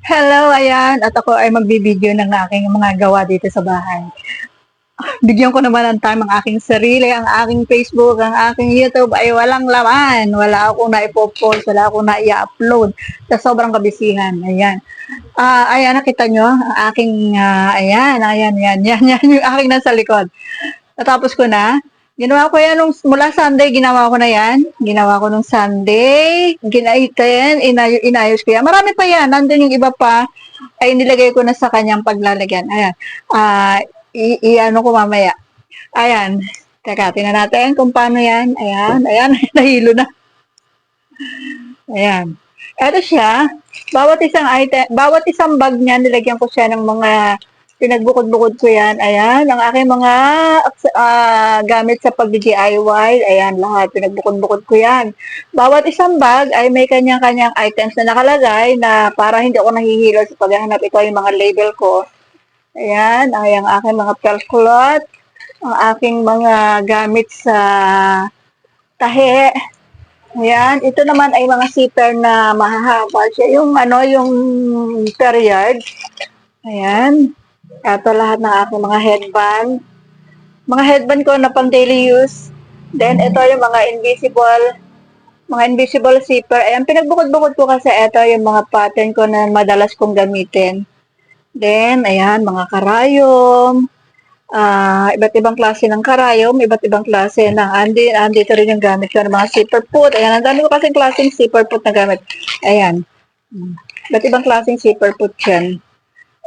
Hello, ayan. At ako ay magbibideo ng aking mga gawa dito sa bahay. Bigyan ko naman ng time ang aking sarili, ang aking Facebook, ang aking YouTube ay walang laman. Wala akong naipopost, wala akong naia-upload sa sobrang kabisihan. Ayan. Ayan, nakita nyo? Ang aking, yan, yung aking nasa likod. Natapos ko na. Ginawa ko yan mula Sunday, ginawa ko na yan. Ginawa ko nung Sunday, inayos ko yan. Marami pa yan, nandun yung iba pa, ay nilagay ko na sa kanyang paglalagyan. Ayan, ano ko mamaya. Ayan, teka, tingnan natin kung paano yan. Ayan, nahilo na. Ayan. Ito siya, bawat isang item, bawat isang bag niya, nilagyan ko siya ng mga pinagbukod-bukod ko yan. Ayan, ang aking mga gamit sa pag-DIY. Ayan, lahat. Pinagbukod-bukod ko yan. Bawat isang bag ay may kanyang-kanyang items na nakalagay na para hindi ako nahihilo sa paghahanap. Ito yung mga label ko. Ayan, ay ang aking mga pelclot, ang aking mga gamit sa tahe. Ayan, ito naman ay mga zipper na mahahaba siya. Yung period. Ayan. Ito lahat ng aking mga headband. Mga headband ko na pang daily use. Then, ito yung mga invisible zipper. Ayan, pinagbukod-bukod ko kasi ito yung mga pattern ko na madalas kong gamitin. Then, ayan, mga karayom. Iba't ibang klase ng karayom, iba't ibang klase ng andito rin yung gamit ko ng mga zipper put. Ayan, ang dami ko kasing klaseng zipper put na gamit. Ayan. Iba't ibang klaseng zipper put yan.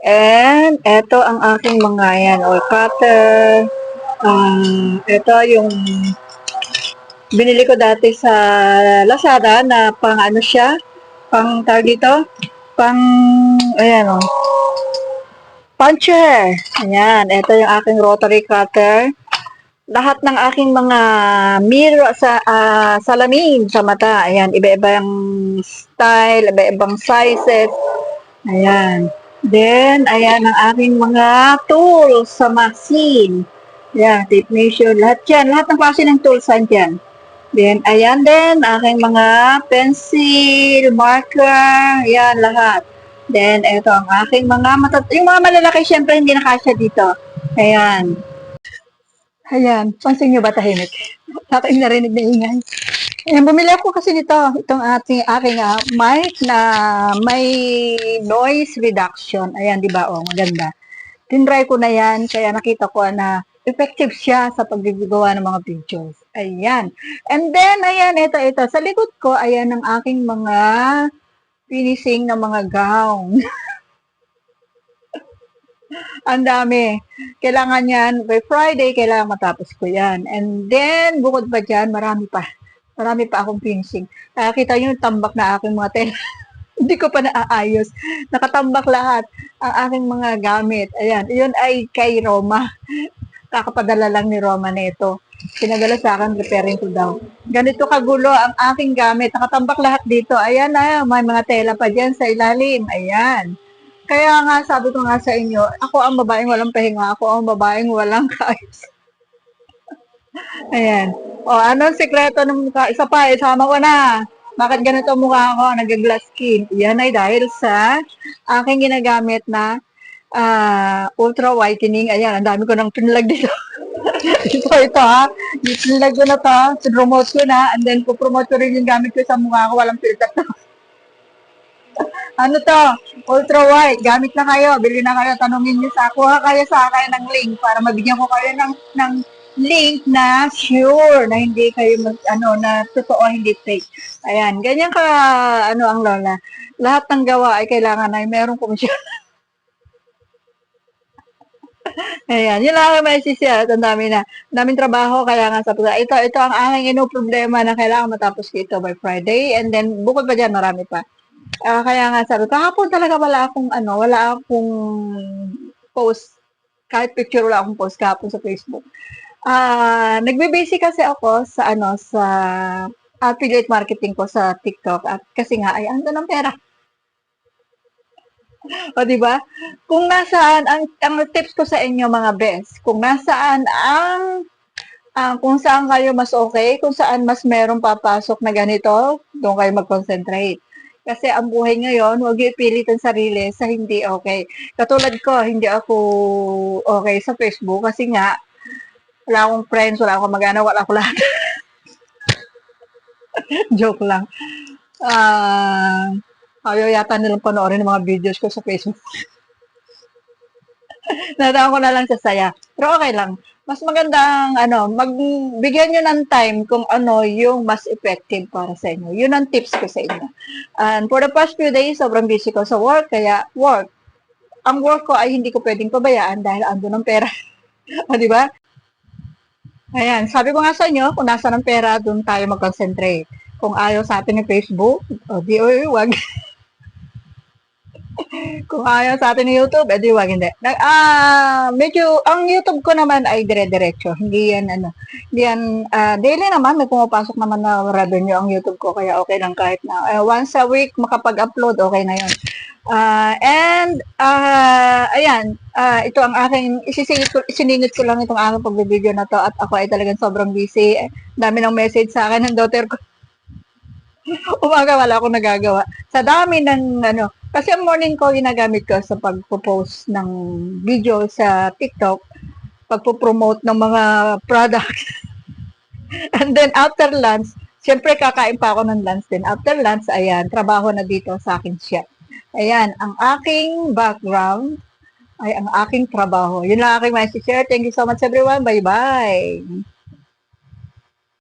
And, eto ang aking mga yan, oil cutter. Ito yung binili ko dati sa Lazada na pang ano siya, pang tawag dito, pang, ayan o, puncher. Ayan, ito yung aking rotary cutter. Lahat ng aking mga mirror sa salamin sa mata. Ayan, iba-ibang style, iba-ibang sizes. Ayan. Then, ayan ang aking mga tools sa machine. Ayan, tape measure, lahat yan. Lahat ng klase ng tools andyan. Then, ayan din, aking mga pencil, marker, ayan, lahat. Then, ito ang aking mga yung mga malalaki, syempre hindi nakasya dito. Ayan. Ayan, pansin nyo ba tahimik? Aking narinig na ingay. Ayan, bumili ako kasi nito, itong aking mic na may noise reduction. Ayan, di ba? Oh, maganda. Tinry ko na yan, kaya nakita ko na effective siya sa paggagawa ng mga videos. Ayan. And then, ayan, ito. Sa likod ko, ayan ang aking mga finishing ng mga gown. Ang dami. Kailangan yan, by Friday, kailangan matapos ko yan. And then, bukod pa dyan, marami pa. Marami pa akong finishing. Kita nyo yung tambak na aking mga tela. Hindi ko pa naaayos. Nakatambak lahat ang aking mga gamit. Ayan, yun ay kay Roma. Kakapadala lang ni Roma nito. Pinadala sa akin, repairing ko daw. Ganito kagulo ang aking gamit. Nakatambak lahat dito. Ayan na, may mga tela pa dyan sa ilalim. Ayan. Kaya nga, sabi ko nga sa inyo, ako ang babaeng walang pahinga. Ako ang babaeng walang kaayos. Ayan. O, anong sekreto ng mukha? Isa pa, isama ko na. Bakit ganito mukha ko? Nag-glass skin. Yan ay dahil sa aking ginagamit na ultra whitening. Ayan, ang dami ko nang pinlag dito. ito ha. Pinlag ko na to. Promote ko na. And then, pupromote ko rin yung gamit ko sa mukha ko. Walang filter to. Ano to? Ultra white. Gamit na kayo. Bili na kayo. Tanungin nyo kuha kayo sa akin ng link para mabigyan ko kayo ng link na sure na hindi kayo na totoo, hindi fake. Ayan. Ganyan ka, ang lola. Lahat ng gawa ay kailangan ay merong komisyon. Ayan, yun lang ang may sisiya. Ang daming trabaho, kaya nga sabi ko, ito ang aking problema na kailangan matapos ko ito by Friday. And then, bukod pa dyan, marami pa. Kaya nga sabi ko, kahapon talaga wala akong post. Kahit picture wala akong post kahapon sa Facebook. Nagbe-basic kasi ako sa sa affiliate marketing ko sa TikTok at kasi nga ay ando ng pera. O di ba? Kung nasaan ang tips ko sa inyo mga best, kung nasaan kung saan kayo mas okay, kung saan mas merong papasok na ganito, doon kayo mag-concentrate. Kasi ang buhay ngayon, huwag niyo ipilit ang sarili sa hindi okay. Katulad ko, hindi ako okay sa Facebook kasi nga, wala akong friends, wala akong mag-anak, wala akong lahat. Joke lang. Ah, ayaw yata nilang panoorin ng mga videos ko sa Facebook. Natawa ko na lang sa saya. Pero okay lang. Mas magandang magbigyan nyo ng time kung ano yung mas effective para sa inyo. Yun ang tips ko sa inyo. And for the past few days, sobrang busy ko sa work, kaya work. Ang work ko ay hindi ko pwedeng pabayaan dahil ando ng pera. O, di ba? Ayan, sabi ko nga sa inyo, kung nasa ng pera, doon tayo mag-concentrate. Kung ayaw sa atin ng Facebook, o di, wag. Kung ayaw sa atin ng YouTube, edi wag hindi. Medyo, ang YouTube ko naman ay dire-diretso. Hindi yan, hindi yan, daily naman, may pumapasok naman na revenue ang YouTube ko, kaya okay lang kahit na. Once a week, makapag-upload, okay na yun. Ayan, ito ang aking, isiningit ko lang itong aking pagbibideo na to at ako ay talagang sobrang busy. Dami ng message sa akin ng daughter ko. Umaga wala akong nagagawa. Sa dami ng kasi ang morning ko ginagamit ko sa pagpo-post ng video sa TikTok, pagpo-promote ng mga products. And then after lunch, syempre kakain pa ako ng lunch din. After lunch, ayan, trabaho na dito sa akin siya. Ayan, ang aking background ay ang aking trabaho. Yun lang aking message share. Thank you so much everyone. Bye-bye.